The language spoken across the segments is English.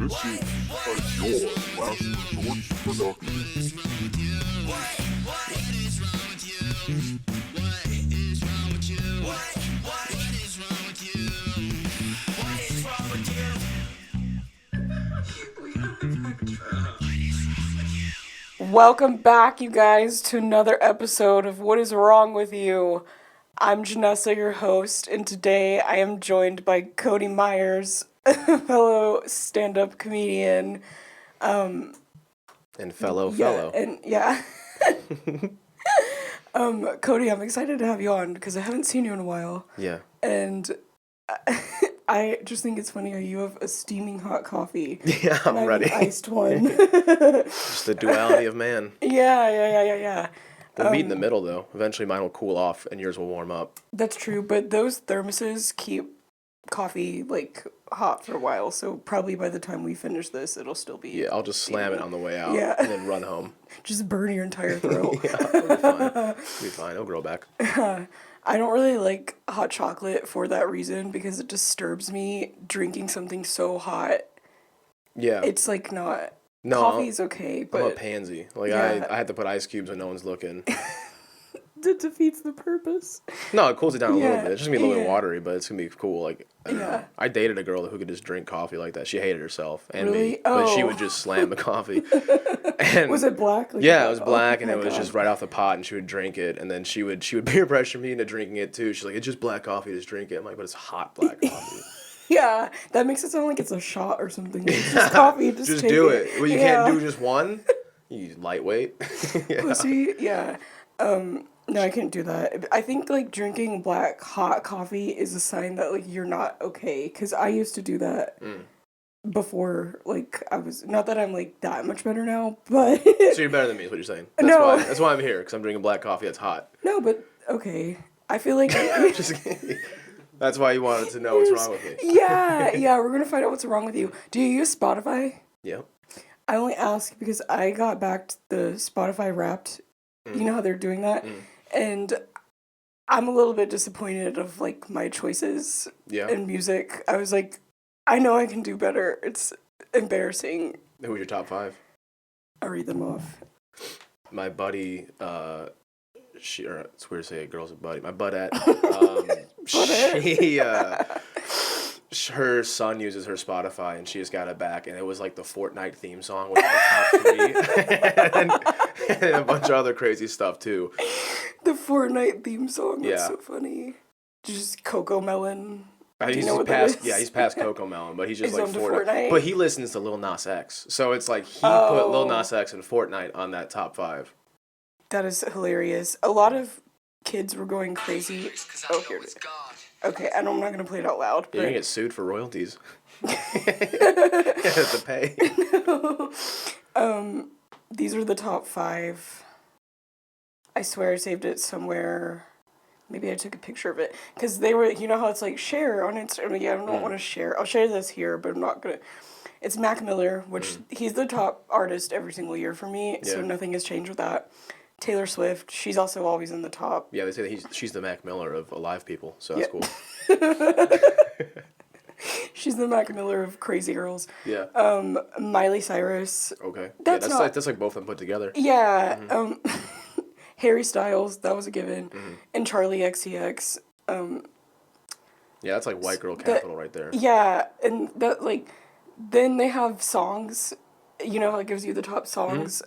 This is a Your Last Resort production. Welcome back, you guys, to another episode of What is Wrong with You? I'm Janessa, your host, and today I am joined by Cody Miears, a fellow stand-up comedian. And fellow. Cody, I'm excited to have you on because I haven't seen you in a while. Yeah. And I just think it's funny how you have a steaming hot coffee. Yeah, and I'm ready. An iced one. Just the duality of man. Yeah. We'll meet in the middle, though. Eventually mine will cool off and yours will warm up. That's true, but those thermoses keep coffee, hot for a while, so probably by the time we finish this, it'll still be... Yeah, I'll just slam it on the way out and then run home. Just burn your entire throat. Yeah, it'll be fine. It'll be fine. It'll grow back. I don't really like hot chocolate for that reason, because it disturbs me drinking something so hot. Yeah. It's not... No, coffee's okay, but... I'm a pansy. I had to put ice cubes when no one's looking. It defeats the purpose. No, it cools it down a little bit. It's just gonna be a little bit watery, but it's gonna be cool. I don't know. I dated a girl who could just drink coffee like that. She hated herself and me, but she would just slam the coffee. And was it black? Yeah, it was black, and it was just right off the pot, and she would drink it, and then she would peer pressure me into drinking it too. She's like, "It's just black coffee, just drink it." I'm like, "But it's hot black coffee." Yeah, that makes it sound like it's a shot or something. It's just coffee, just take do it. Well, you can't do just one. You lightweight. Pussy. Yeah. No, I can't do that. I think drinking black hot coffee is a sign that you're not okay. Because I used to do that before. I was not that I'm that much better now, but so you're better than me, is what you're saying. That's why I'm here, because I'm drinking black coffee that's hot. No, but okay. I feel like just kidding. That's why you wanted to know what's wrong with me. Yeah, we're gonna find out what's wrong with you. Do you use Spotify? Yeah. I only ask because I got back to the Spotify Wrapped. You know how they're doing that? And I'm a little bit disappointed of my choices in music. I was like, I know I can do better. It's embarrassing. Who's your top 5? I'll read them off. My buddy, it's weird to say a girl's a buddy. My budette, her son uses her Spotify, and she just got it back, and it was the Fortnite theme song with top 3, and a bunch of other crazy stuff too. The Fortnite theme song. That's so funny. Just Coco Melon. He's past Coco Melon, but he's just Fortnite. But he listens to Lil Nas X, so it's he put Lil Nas X and Fortnite on that top 5. That is hilarious. A lot of kids were going crazy. Oh, here it is. Okay, I'm not going to play it out loud. You're going to get sued for royalties. You have to pay. No. These are the top 5. I swear I saved it somewhere. Maybe I took a picture of it. Because they were, you know how it's share on Instagram. Yeah, I don't want to share. I'll share this here, but I'm not going to. It's Mac Miller, which he's the top artist every single year for me. So nothing has changed with that. Taylor Swift, she's also always in the top. Yeah, they say that she's the Mac Miller of Alive people, so that's cool. She's the Mac Miller of Crazy Girls. Yeah. Miley Cyrus. Okay. That's both of them put together. Yeah. Harry Styles, that was a given. And Charlie XCX. Yeah, that's white girl capital right there. Yeah, and that then they have songs, how it gives you the top songs.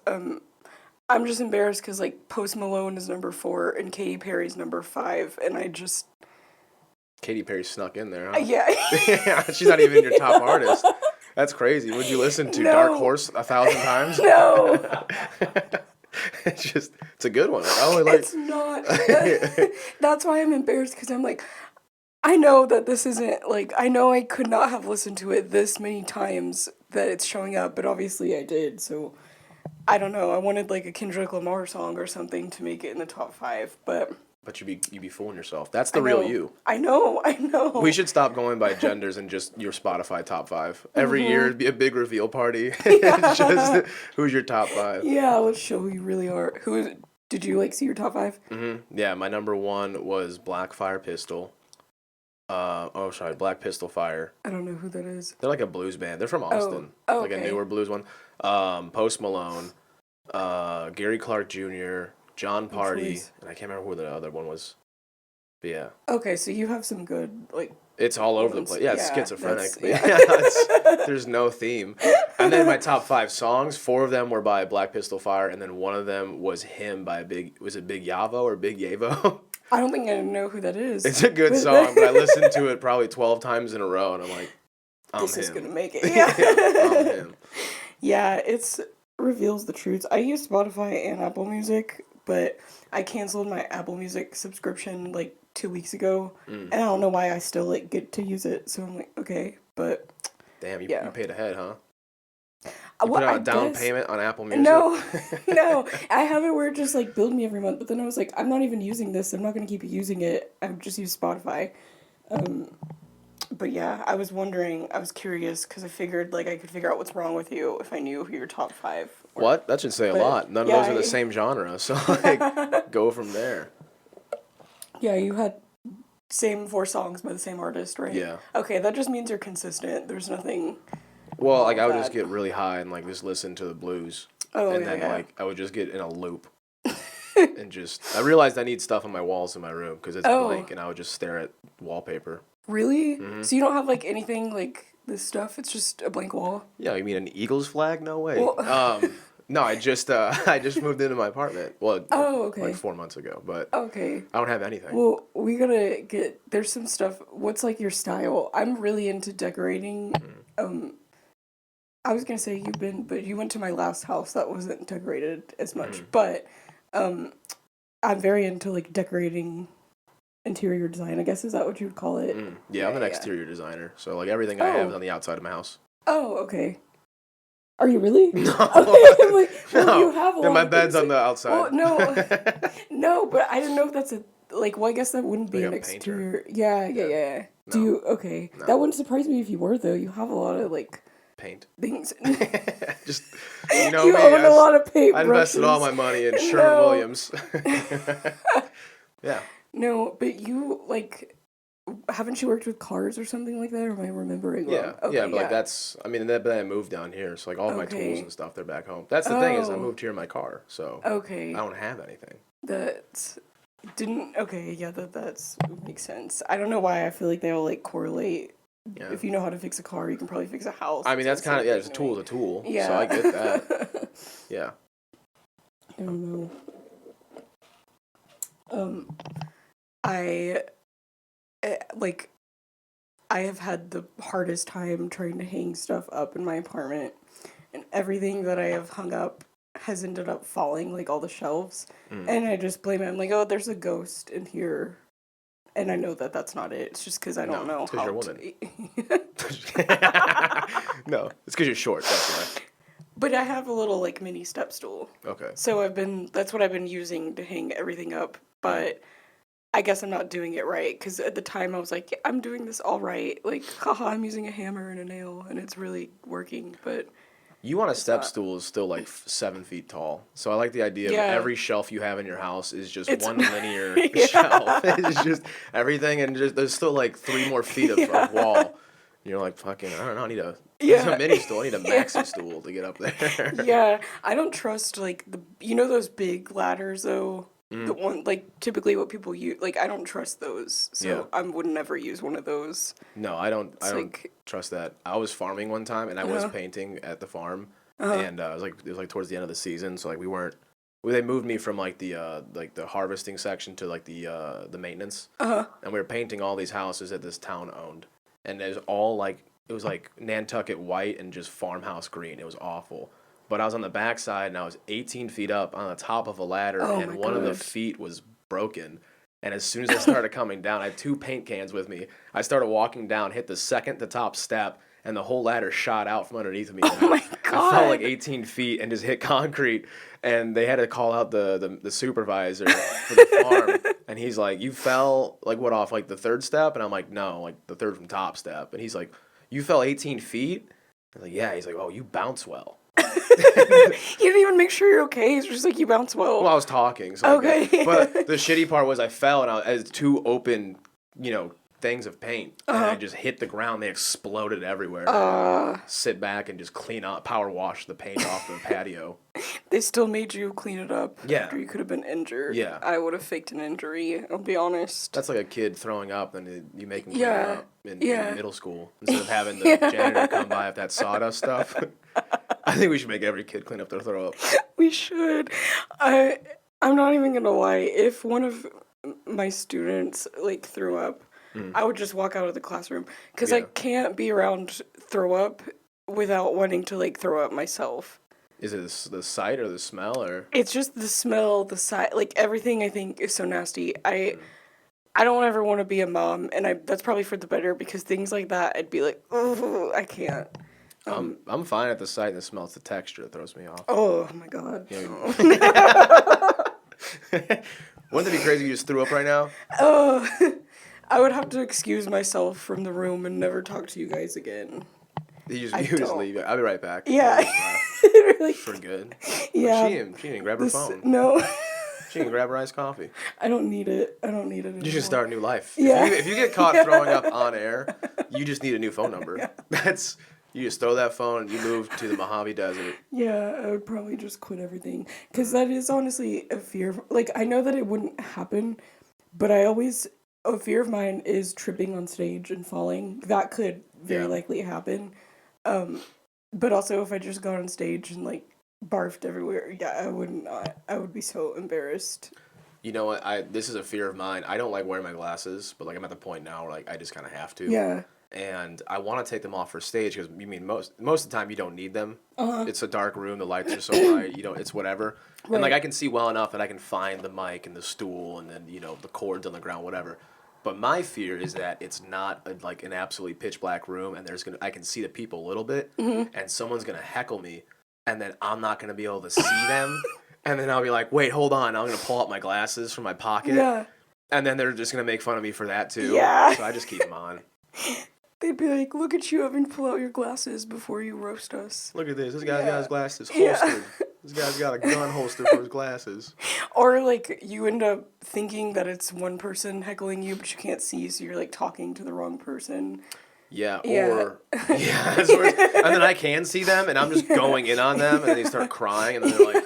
I'm just embarrassed because Post Malone is number 4 and Katy Perry's number 5, and I just... Katy Perry snuck in there, huh? Yeah. She's not even your top artist. That's crazy. Would you listen to Dark Horse 1,000 times? No. It's a good one. It's not. That's why I'm embarrassed, because I'm I know that this isn't, I know I could not have listened to it this many times that it's showing up, but obviously I did, so... I don't know. I wanted a Kendrick Lamar song or something to make it in the top 5, but you'd be fooling yourself. That's the real you. I know. We should stop going by genders and just your Spotify top 5. Every year it'd be a big reveal party. Just who's your top 5? Yeah, let's show who you really are. Did you see your top 5? Yeah, my number 1 was Black Fire Pistol. Black Pistol Fire. I don't know who that is. They're like a blues band. They're from Austin. Oh, like okay. a newer blues one. Post Malone, Gary Clark Jr., John Party, and I can't remember who the other one was. But yeah. Okay, so you have some good, like... It's all over the place. Yeah, it's schizophrenic. There's no theme. And then my top 5 songs, 4 of them were by Black Pistol Fire, and then one of them was him by Big Yavo or Big Yavo? I don't think I know who that is. It's a good song, but I listened to it probably 12 times in a row, and I'm like, this is him. going to make it. Yeah. I'm him. Yeah, it reveals the truths. I use Spotify and Apple Music, but I canceled my Apple Music subscription, like, 2 weeks ago, and I don't know why I still, like, get to use it, so I'm like, okay, but... Damn, you paid ahead, huh? You put out a down payment on Apple Music? No. I have it where it just, like, billed me every month, but then I was like, I'm not even using this. I'm not going to keep using it. I would just use Spotify. But yeah, I was curious, because I figured, like, I could figure out what's wrong with you if I knew who your top 5 were. What? That should say a lot. None of those are the same genre, so, like, go from there. Yeah, you had same 4 songs by the same artist, right? Yeah. Okay, that just means you're consistent. There's nothing... Well, like, I would just get really high and, like, just listen to the blues. Oh, and then, like, I would just get in a loop. And just... I realized I need stuff on my walls in my room, because it's blank, and I would just stare at wallpaper. Really? Mm-hmm. So you don't have, like, anything, like, this stuff? It's just a blank wall? Yeah, you mean an Eagles flag? No way. Well, no, I just moved into my apartment. Well, like 4 months ago, but I don't have anything. Well, we gotta get... There's some stuff... What's, like, your style? I'm really into decorating. I was gonna say you went to my last house that wasn't decorated as much, but I'm very into, like, decorating interior design, I guess. Is that what you would call it? Yeah, I'm an exterior designer, so, like, everything I have is on the outside of my house. Oh, okay. Are you really? No. Okay, I'm like, well, no. You have a lot my of bed's on the outside. Well, no, but I didn't know if that's well, I guess that wouldn't be like an exterior. Yeah. No. Do you, no. That wouldn't surprise me if you were, though. You have a lot of, like... Paint. Things. Just, you know, you own a lot of paint I invested all my money in Sherwin-Williams. Yeah. No, but you, like... Haven't you worked with cars or something like that, or am I remembering wrong? Yeah, okay, but like that's, I mean, then I moved down here, so like all my tools and stuff, they're back home. That's the thing is I moved here in my car, so I don't have anything. That makes sense. I don't know why I feel like they all like correlate. Yeah. If you know how to fix a car, you can probably fix a house. I mean, that's kind of, it's a tool is a tool, so I get that. Yeah. I don't know. I have had the hardest time trying to hang stuff up in my apartment, and everything that I have hung up has ended up falling, like all the shelves, and I just blame it. I'm like, oh, there's a ghost in here, and I know that that's not it. It's just because I don't know how you're a to... No, it's because you're short, that's why. But I have a little, like, mini step stool. Okay. So that's what I've been using to hang everything up, but... I guess I'm not doing it right, because at the time I was like, yeah, I'm doing this all right. Like, haha, I'm using a hammer and a nail, and it's really working, but... You want a step stool is still like 7 feet tall. So I like the idea of every shelf you have in your house is just one linear shelf. It's just everything, and just there's still like 3 more feet of wall. And you're like, fucking, I don't know, I need a mini stool. I need a maxi stool to get up there. Yeah, I don't trust, like, those big ladders, though? The one, like, typically what people use, like, I don't trust those, so I would never use one of those. No, I don't trust that. I was farming one time, and I was painting at the farm, and it was towards the end of the season, so, like, they moved me from, like, the harvesting section to, like, the maintenance, and we were painting all these houses that this town owned, and it was all, like, it was, like, Nantucket white and just farmhouse green. It was awful. But I was on the backside, and I was 18 feet up on the top of a ladder, and one of the feet was broken. And as soon as I started coming down, I had 2 paint cans with me. I started walking down, hit the second to top step, and the whole ladder shot out from underneath me. Oh, my God. I fell like 18 feet and just hit concrete. And they had to call out the supervisor for the farm. And he's like, you fell, like, what, off, like, the 3rd step? And I'm like, no, like, the 3rd from top step. And he's like, you fell 18 feet? I'm like, yeah. He's like, oh, you bounce well. You didn't even make sure you're okay. It's just like you bounce well. Well, I was talking. So okay. But the shitty part was I fell, and I had 2 open, things of paint, and I just hit the ground. They exploded everywhere. Sit back and just clean up, power wash the paint off the patio. They still made you clean it up after you could have been injured. Yeah. I would have faked an injury, I'll be honest. That's like a kid throwing up, and you make him clean it up in middle school instead of having the janitor come by with that sawdust stuff. I think we should make every kid clean up their throw up. We should. I'm not even gonna lie. If one of my students like threw up, I would just walk out of the classroom because I can't be around throw up without wanting to like throw up myself. Is it the sight or the smell or? It's just the smell, the sight, like everything. I think is so nasty. I don't ever want to be a mom, and that's probably for the better because things like that, I'd be like, oh, I can't. I'm fine at the sight and the smell. It's the texture that throws me off. Oh my god. Wouldn't it be crazy if you just threw up right now? Oh, I would have to excuse myself from the room and never talk to you guys again. You just leave. I'll be right back. Yeah. Really? For good. Yeah. She didn't grab her phone. No. She didn't grab her iced coffee. I don't need it. I don't need it anymore. You should start a new life. Yeah. If you get caught throwing up on air, you just need a new phone number. Yeah. You just throw that phone and you move to the Mojave Desert. Yeah, I would probably just quit everything. Because that is honestly a fear. Like, I know that it wouldn't happen, but a fear of mine is tripping on stage and falling. That could very likely happen. But also if I just got on stage and, like, barfed everywhere, I would not. I would be so embarrassed. You know what? This is a fear of mine. I don't like wearing my glasses, but, like, I'm at the point now where, like, I just kind of have to. Yeah. And I want to take them off for stage because most of the time you don't need them. It's a dark room, the lights are so bright, it's whatever. Right. And like I can see well enough that I can find the mic and the stool and then the cords on the ground, whatever. But my fear is that it's not like an absolutely pitch black room and I can see the people a little bit and someone's gonna heckle me and then I'm not gonna be able to see them and then I'll be like, wait, hold on, I'm gonna pull out my glasses from my pocket. Yeah. And then they're just gonna make fun of me for that too. Yeah. So I just keep them on. They'd be like, look at you having to pull out your glasses before you roast us. Look at this. This guy's got his glasses holstered. This guy's got a gun holster for his glasses. Or, like, you end up thinking that it's one person heckling you, but you can't see, so you're, like, talking to the wrong person. Yeah, or... Yeah. That's where, and then I can see them, and I'm just going in on them, and they start crying, and then they're like...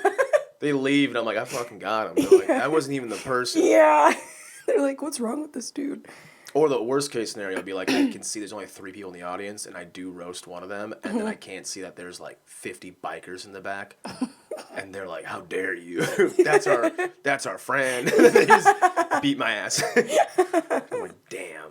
They leave, and I'm like, I fucking got him. They're like, I wasn't even the person. Yeah. They're like, what's wrong with this dude? Or the worst case scenario would be like, I can see there's only 3 people in the audience, and I do roast one of them, and then I can't see that there's like 50 bikers in the back, and they're like, "How dare you? That's our friend." They just beat my ass. I'm like, damn.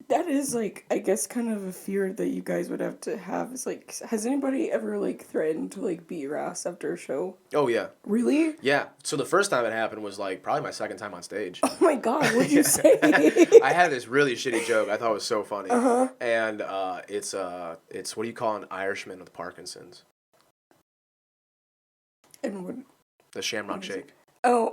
That is like, I guess, kind of a fear that you guys would have to have. Is like, has anybody ever like threatened to like beat your ass after a show? Oh yeah. Really? Yeah. So the first time it happened was like probably my second time on stage. Oh my god, what'd you say? I had this really shitty joke I thought was so funny. And it's what do you call an Irishman with Parkinson's? And what? The Shamrock Shake. Oh.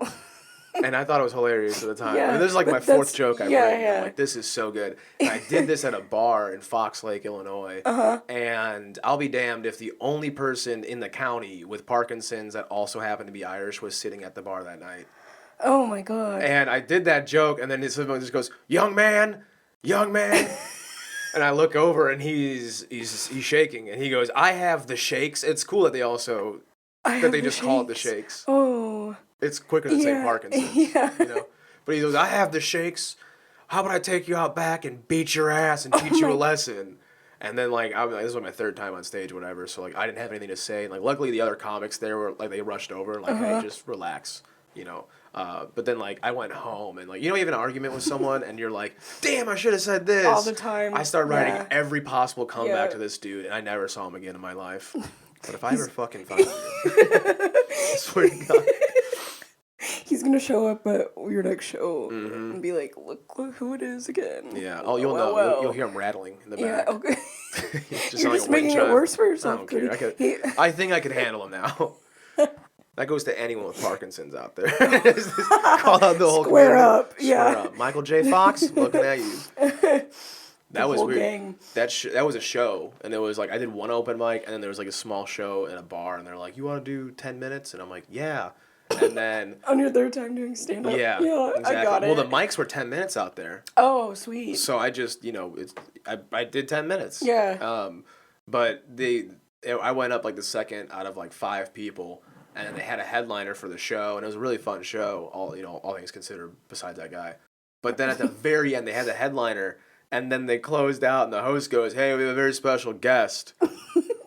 And I thought it was hilarious at the time. Yeah, this is like my 4th joke I've written. Yeah. I'm like, this is so good. And I did this at a bar in Fox Lake, Illinois. And I'll be damned if the only person in the county with Parkinson's that also happened to be Irish was sitting at the bar that night. Oh my god. And I did that joke, and then someone just goes, young man. And I look over, and he's shaking, and he goes, I have the shakes. It's cool that they also... that they just call it the shakes. Oh. It's quicker than saying Parkinson's. Yeah. But he goes, I have the shakes. How about I take you out back and beat your ass and teach you a lesson? And then, like, this was my 3rd time on stage or whatever, so, like, I didn't have anything to say. And, like, luckily the other comics there were, like, they rushed over, like, hey, just relax, But then, like, I went home and, like, you have an argument with someone and you're like, damn, I should have said this. All the time. I started writing every possible comeback to this dude, and I never saw him again in my life. But if I ever fucking find him, I swear to God. He's gonna show up at your next show and be like, look who it is again. Yeah. Oh, you'll know. Well. You'll hear him rattling in the back. Yeah, okay. You're just making it worse for yourself. I don't care. I think I could handle him now. That goes to anyone with Parkinson's out there. Call out the whole Square up. Square up. Michael J. Fox, looking at you. That was weird. Gang. That was a show, and it was like I did one open mic, and then there was like a small show in a bar, and they're like, "You want to do 10 minutes?" And I'm like, "Yeah." And then on your third time doing stand-up. yeah, exactly. I got it. Well, the mics were 10 minutes out there. Oh, sweet. So I just, I did 10 minutes. Yeah. But I went up like the second out of like 5 people, and then they had a headliner for the show, and it was a really fun show, all things considered, besides that guy. But then at the very end, they had the headliner, and then they closed out, and the host goes, "Hey, we have a very special guest,"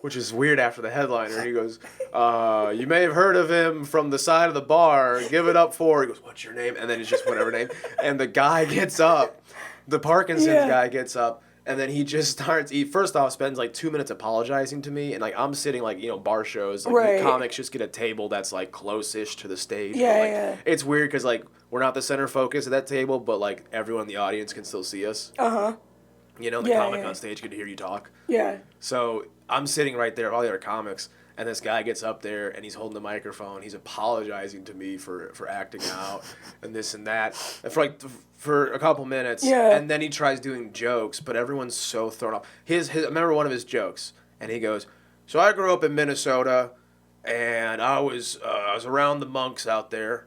which is weird after the headliner. And he goes, "You may have heard of him from the side of the bar. Give it up for." He goes, "What's your name?" And then it's just whatever name. And the guy gets up, the Parkinson's guy gets up. And then he just starts. He first off spends like 2 minutes apologizing to me, and like I'm sitting like bar shows. Like, right. Comics just get a table that's like close-ish to the stage. Yeah, like, yeah. It's weird because like we're not the center focus of that table, but like everyone in the audience can still see us. Uh-huh. The comic on stage can hear you talk. Yeah. So I'm sitting right there, all the other comics, and this guy gets up there and he's holding the microphone. He's apologizing to me for acting out and this and that for a couple minutes. Yeah. And then he tries doing jokes, but everyone's so thrown off. I remember one of his jokes, and he goes, "So I grew up in Minnesota, and I was around the monks out there."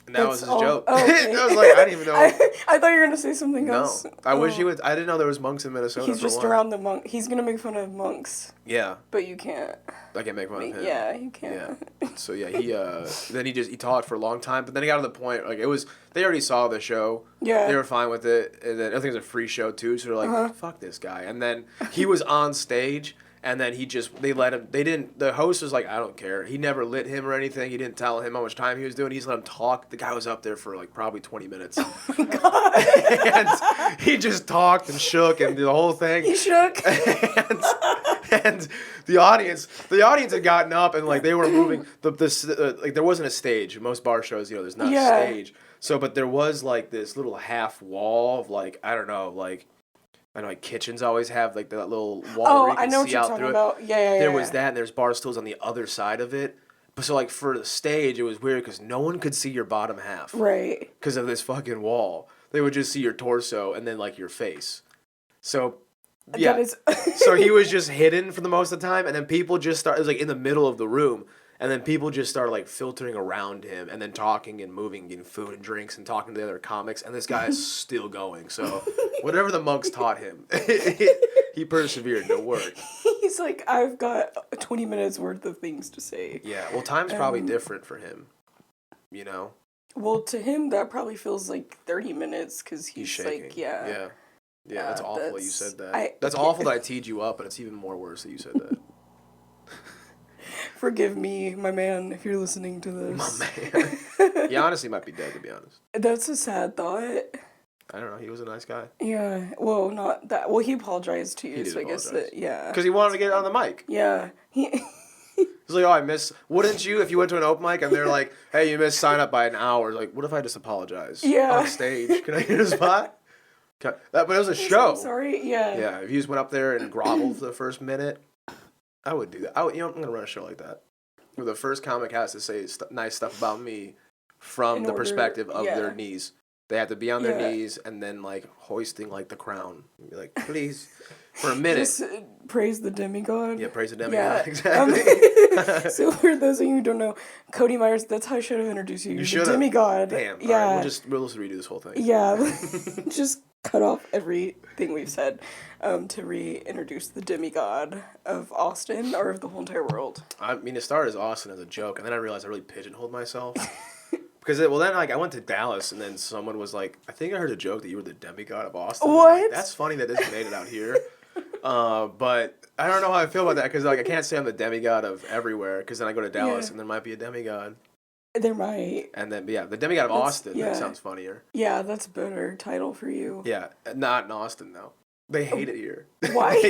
And that was his joke. Oh, okay. I was like, I didn't even know. I thought you were going to say something else. No. I wish he would. I didn't know there was monks in Minnesota. He's just around the monk. He's going to make fun of monks. Yeah. But you can't. I can't make fun of him. Yeah, you can't. Yeah. So yeah, he talked for a long time, but then he got to the point like they already saw the show. Yeah. They were fine with it, and then I think it was a free show too, so they're like, fuck this guy. And then he was on stage. And then the host was like, "I don't care." He never lit him or anything. He didn't tell him how much time he was doing. He just let him talk. The guy was up there for like probably 20 minutes. Oh my God. And he just talked and shook and the whole thing. He shook. And the audience had gotten up and like they were moving. Like there wasn't a stage. Most bar shows, there's not a stage. So, but there was like this little half wall of like, I don't know, like, I know like kitchens always have like that little wall where you can see out through it. Yeah. There was that, and there's bar stools on the other side of it. But so like for the stage, it was weird because no one could see your bottom half. Right. Because of this fucking wall. They would just see your torso and then like your face. So yeah. So he was just hidden for the most of the time, and then people just started. It was like in the middle of the room. And then people just started like filtering around him and then talking and moving, getting food and drinks and talking to the other comics. And this guy is still going. So whatever the monks taught him, he persevered. No work. He's like, I've got 20 minutes worth of things to say. Yeah. Well, time's probably different for him, Well, to him, that probably feels like 30 minutes because he's shaking. like, yeah. Yeah, that's awful that you said that. That's awful that I teed you up, but it's even more worse that you said that. Forgive me, my man, if you're listening to this. My man. He honestly might be dead, to be honest. That's a sad thought. I don't know. He was a nice guy. Yeah. Well, not that. Well, he apologized to you, so I guess that, yeah. Because he wanted to get on the mic. Yeah. He's like, "Oh, I missed." Wouldn't you, if you went to an open mic and they're like, "Hey, you missed sign up by an hour." Like, what if I just apologize? Yeah. On stage. Can I get a spot? But it was a show. I'm sorry. Yeah. Yeah. If you just went up there and groveled for the first minute, I would do that. I'm gonna run a show like that, where the first comic has to say nice stuff about me from the perspective of their knees. They have to be on their knees and then like hoisting like the crown. Be like, please, for a minute. Just praise the demigod. Yeah, praise the demigod. Yeah. Exactly. So for those of you who don't know, Cody Miears, that's how I should have introduced you. You the should have. demigod. Damn. Yeah. All right, we'll just redo this whole thing. Yeah. Just cut off everything we've said to reintroduce the demigod of Austin or of the whole entire world. I mean, it started as Austin as a joke, and then I realized I really pigeonholed myself. Because, then, like, I went to Dallas, and then someone was like, I think I heard a joke that you were the demigod of Austin. What? Like, that's funny that this made it out here. But I don't know how I feel about that, because, like, I can't say I'm the demigod of everywhere, because then I go to Dallas, and there might be a demigod. There might. And then, the demigod of Austin, that sounds funnier. Yeah, that's a better title for you. Yeah, not in Austin, though. They hate it here. Why?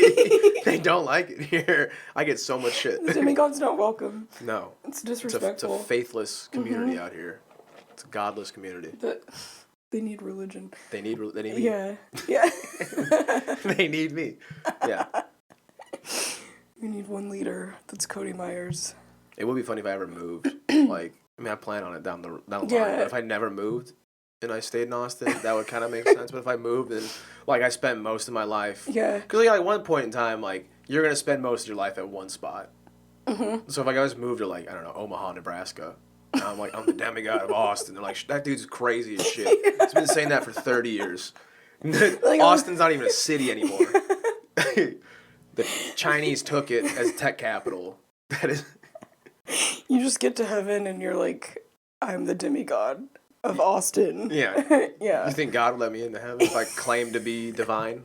They don't like it here. I get so much shit. The demigod's not welcome. No. It's disrespectful. It's a faithless community out here. It's a godless community. They need religion. They need me. Yeah. They need me. Yeah. We need one leader. That's Cody Miears. It would be funny if I ever moved. Like, I mean, I plan on it down the line. But if I never moved and I stayed in Austin, that would kind of make sense. But if I moved and, like, I spent most of my life. Yeah. Because, like, at one point in time, like, you're going to spend most of your life at one spot. Mm-hmm. So if like I just moved to like, I don't know, Omaha, Nebraska, and I'm like, I'm the demigod of Austin. They're like, that dude's crazy as shit. He's been saying that for 30 years. Austin's not even a city anymore. The Chinese took it as tech capital. That is. You just get to heaven and you're like, I'm the demigod of Austin. Yeah. Yeah. You think God would let me into heaven if I claim to be divine?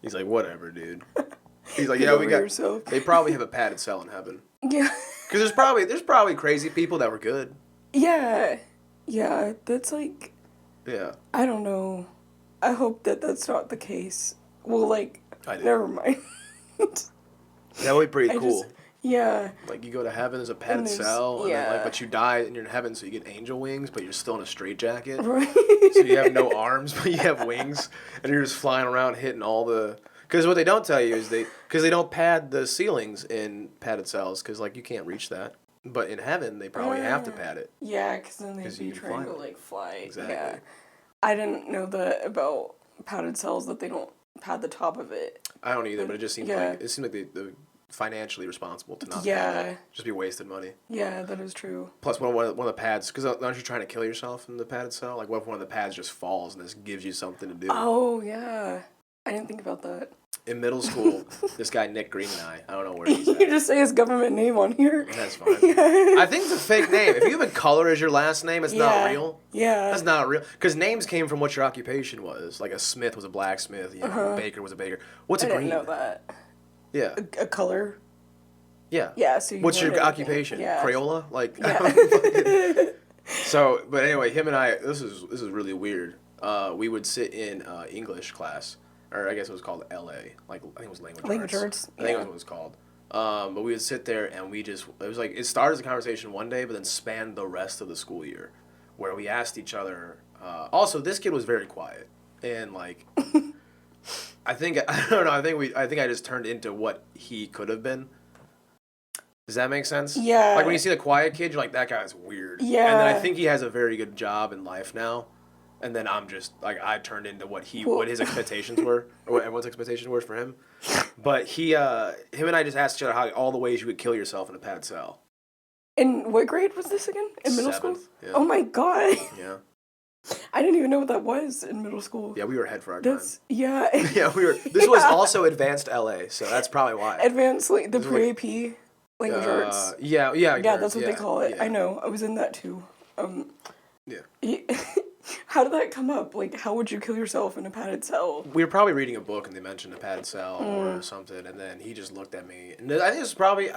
He's like, whatever, dude. He's like, yeah, we got. Yourself. They probably have a padded cell in heaven. Yeah. Because there's probably crazy people that were good. Yeah. Yeah. That's like. Yeah. I don't know. I hope that that's not the case. Well, like, I do. never mind. That would be pretty cool. Yeah. Like you go to heaven, there's a padded cell, and then, like, but you die and you're in heaven, so you get angel wings, but you're still in a straitjacket. Right. So you have no arms, but you have wings, and you're just flying around hitting all the. Because what they don't tell you is because they don't pad the ceilings in padded cells, because like you can't reach that. But in heaven, they probably have to pad it. Yeah, because then they'd 'Cause be you can trying fly to like fly. Exactly. Yeah. I didn't know that about padded cells, that they don't pad the top of it. I don't either, but it just seems like they're financially responsible to not pad it. Just be wasted money. Yeah, that is true. Plus, one of the pads, because aren't you trying to kill yourself in the padded cell? Like, what if one of the pads just falls and this gives you something to do? Oh, yeah. I didn't think about that. In middle school, this guy, Nick Green, and I don't know where he's at. You just say his government name on here. That's fine. I think it's a fake name. If you have a color as your last name, it's not real. Yeah. That's not real. Because names came from what your occupation was. Like a smith was a blacksmith, a baker was a baker. What's a green? I didn't know that. Yeah. A color? Yeah. Yeah, so what's your occupation? Yeah. Crayola? Like, yeah. So, but anyway, him and I, this is really weird. We would sit in English class, or I guess it was called LA. Like, I think it was language arts. I think it was what it was called. But we would sit there and it was like, it started as a conversation one day, but then spanned the rest of the school year, where we asked each other. Also, this kid was very quiet, and like, I think I just turned into what he could have been. Does that make sense? Yeah. Like when you see the quiet kid, you're like, that guy's weird. Yeah. And then I think he has a very good job in life now. And then I'm just like, I turned into what his expectations were, or what everyone's expectations were for him. But him and I just asked each other all the ways you would kill yourself in a padded cell. In what grade was this again? In middle school? Yeah. Oh my god. Yeah. I didn't even know what that was in middle school. Yeah, we were ahead for our time. Yeah. Yeah, we were. This was also advanced LA, so that's probably why. Advanced, like, the pre-AP language arts. Yeah, that's what they call it. Yeah. I know. I was in that too. Yeah. How did that come up? Like, how would you kill yourself in a padded cell? We were probably reading a book and they mentioned a padded cell or something, and then he just looked at me. And I think it's probably,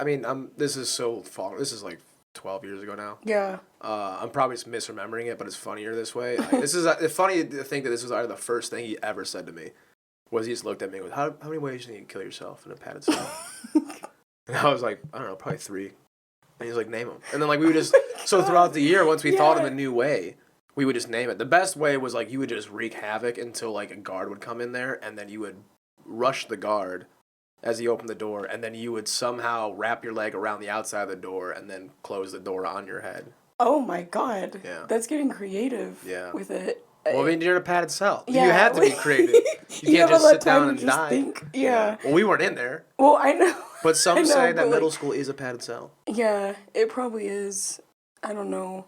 this is so far, this is like 12 years ago now. Yeah. I'm probably just misremembering it, but it's funnier this way. Like, this is funny to think that this was either the first thing he ever said to me, was he just looked at me and goes, how many ways do you need to kill yourself in a padded cell? And I was like, I don't know, probably 3. And he's like, name them. And then like we would just, so throughout the year, once we thought of a new way, we would just name it. The best way was like you would just wreak havoc until like a guard would come in there, and then you would rush the guard as he opened the door, and then you would somehow wrap your leg around the outside of the door and then close the door on your head. Oh my god. Yeah. That's getting creative with it. Well, I mean, you're in a padded cell. Yeah, you had to be creative. You can't just sit down and die. Think. Yeah. Well, we weren't in there. Well, I know. But some say that middle school is a padded cell. Yeah, it probably is. I don't know.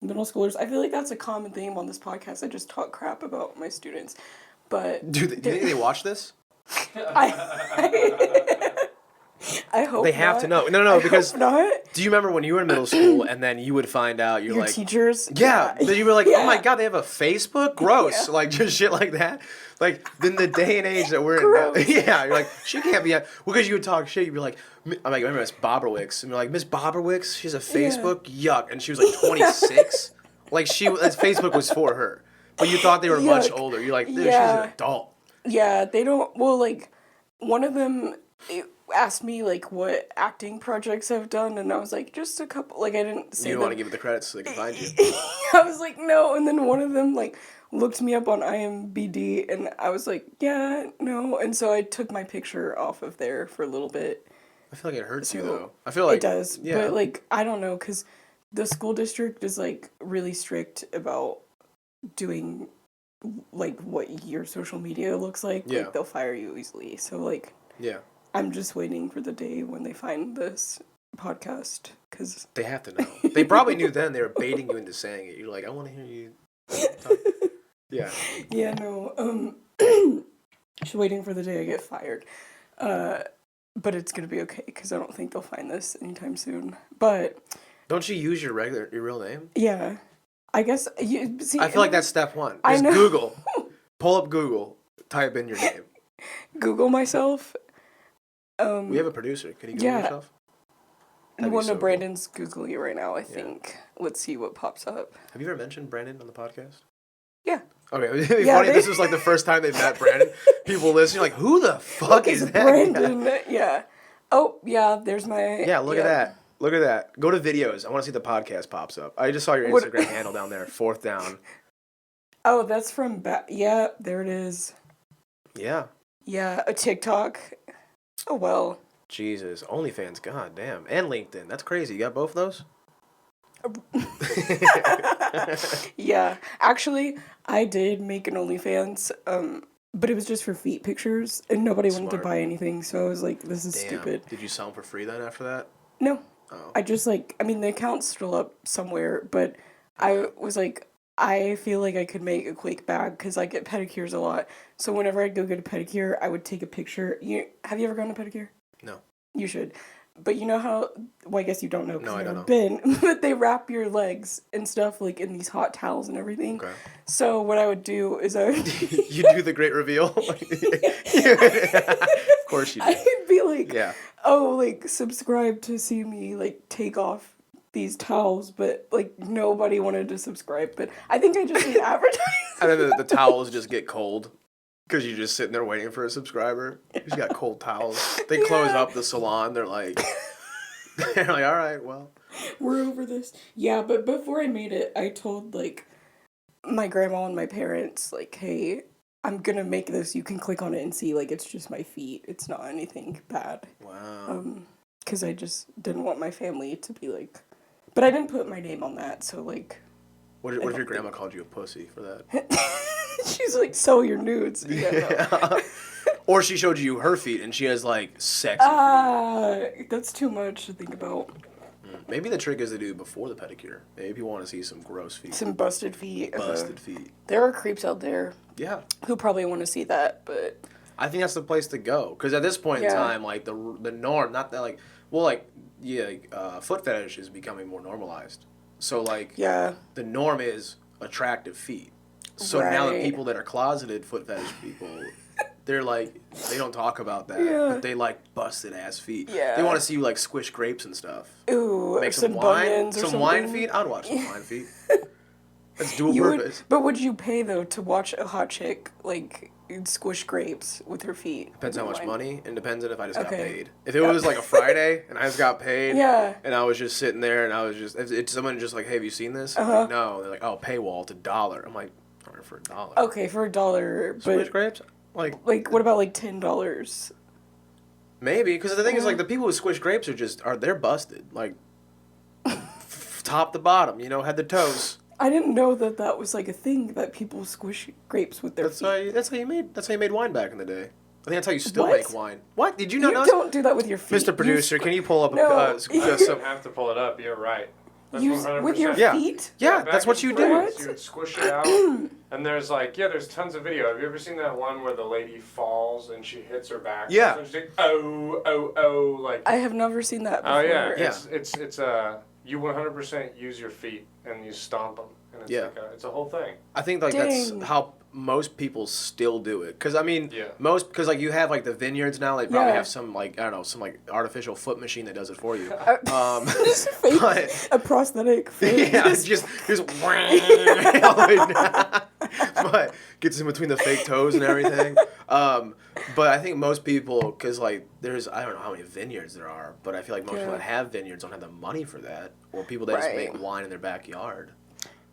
Middle schoolers. I feel like that's a common theme on this podcast. I just talk crap about my students. But do you think they watch this? I hope they have to know. No, because not. Do you remember when you were in middle school and then you would find out your like teachers? Yeah. Then you were like, oh my god, they have a Facebook? Gross. Like just shit like that. Like in the day and age that we're in. Yeah, you're like, she can't be because you would talk shit, you'd be like, I'm like, I remember Miss Boberwicks, and you're like, Miss Boberwicks, she's a Facebook? Yuck. And she was like 26. Like Facebook was for her. But you thought they were much older. You're like, she's an adult. Yeah, they don't like one of them asked me like what acting projects I've done, and I was like, just a couple. Like I didn't say. You want to give it the credits so they can find you. I was like, no, and then one of them like looked me up on IMDb, and I was like, yeah, no, and so I took my picture off of there for a little bit. I feel like it hurts you though. I feel like it does, but like I don't know, because the school district is like really strict about doing like what your social media looks like. Yeah. Like they'll fire you easily. So like. Yeah. I'm just waiting for the day when they find this podcast, because They have to know. They probably knew then. They were baiting you into saying it. You're like, I want to hear you talk. Yeah. Yeah, no. Just waiting for the day I get fired. But it's gonna be okay because I don't think they'll find this anytime soon. But Don't you use your real name? yeah, I guess you see. I feel like that's step one. I Just know. Google. Pull up Google. Type in your name. Google myself. We have a producer. Can you Google yourself? One so of Brandon's Googling it right now, I think. Let's see what pops up. Have you ever mentioned Brandon on the podcast? Yeah. Okay, it'd be funny. This is like the first time they've met Brandon. People listening, like, who the fuck is that? Brandon, yeah. Oh, yeah, there's my... Yeah, look at that. Look at that. Go to videos. I want to see the podcast pops up. I just saw your Instagram handle down there. 4th down. Oh, that's from... yeah, there it is. Yeah. Yeah, a TikTok. Oh, well. Jesus. OnlyFans. God damn. And LinkedIn. That's crazy. You got both of those? Yeah. Actually, I did make an OnlyFans, but it was just for feet pictures, and nobody wanted to buy anything, so I was like, this is stupid. Did you sell them for free then after that? No. Oh. I just, like, I mean, the account's still up somewhere, but I was like, I feel like I could make a quick bag, because I get pedicures a lot, so whenever I'd go get a pedicure, I would take a picture. Have you ever gone to pedicure? No. You should. But you know how, well, I guess you don't know because No, you've I never don't been, but they wrap your legs and stuff, like, in these hot towels and everything. Okay. So what I would do is I would... You do the great reveal? Of course you do. I'd be like, Yeah. oh, like, subscribe to see me, like, take off these towels, but, like, nobody wanted to subscribe, but I think I just did advertising. And then the towels just get cold. Because you're just sitting there waiting for a subscriber. You just got cold towels. They close up the salon. They're like, all right, well. We're over this. Yeah, but before I made it, I told, like, my grandma and my parents, like, hey, I'm going to make this. You can click on it and see, like, it's just my feet. It's not anything bad. Wow. Because I just didn't want my family to be like... But I didn't put my name on that, so, like... What if your grandma called you a pussy for that? She's like, sell your nudes. Yeah. Or she showed you her feet and she has like sexy feet. That's too much to think about. Maybe the trick is to do before the pedicure. Maybe people want to see some gross feet. Some busted feet. Busted feet. There are creeps out there. Yeah. Who probably want to see that, but... I think that's the place to go. Because at this point in time, like, the norm, not that, like... Well, like, foot fetish is becoming more normalized. So, like... Yeah. The norm is attractive feet. So now the people that are closeted foot fetish people, they're like, they don't talk about that, but they like busted ass feet. Yeah. They want to see you like squish grapes and stuff. Ooh, make some wine, bunions or some something. wine feet. I'd watch some wine feet. That's dual purpose. But would you pay though to watch a hot chick like squish grapes with her feet? Depends how much money, and depends on if I just got Okay. paid. If it was like a Friday and I just got paid, Yeah. and I was just sitting there and I was just, if someone just like, hey, have you seen this? I'm like, no. They're like, oh, paywall, it's $1. I'm like, all right, for $1. Okay, for $1, Squish but grapes? Like what about like $10? Maybe, because the thing is, like, the people who squish grapes they're busted, like, top to bottom, head to toes. I didn't know that was like a thing that people squish grapes with their feet. That's how you made wine back in the day. I think that's how you still What? make wine. What? Did you not know? You don't do that with your feet. Mr. Producer, can you pull up No. some... You have to pull it up. You're right. That's With your 100%. feet? Yeah, back that's what in you France, do. You would squish it out, and there's there's tons of video. Have you ever seen that one where the lady falls and she hits her back? Yeah. And she's like, oh, like. I have never seen that before. Oh yeah, Yeah. it's you 100% use your feet and you stomp them, and it's it's a whole thing. I think, like, Dang. that's how most people still do it. Because, I mean, Yeah. because, like, you have, like, the vineyards now. They probably Yeah. have some, like, I don't know, some, like, artificial foot machine that does it for you. Just fake But... a prosthetic foot. Yeah, just but gets in between the fake toes and everything. But I think most people, because like I don't know how many vineyards there are, but I feel like most people that have vineyards don't have the money for that, or people that just make wine in their backyard.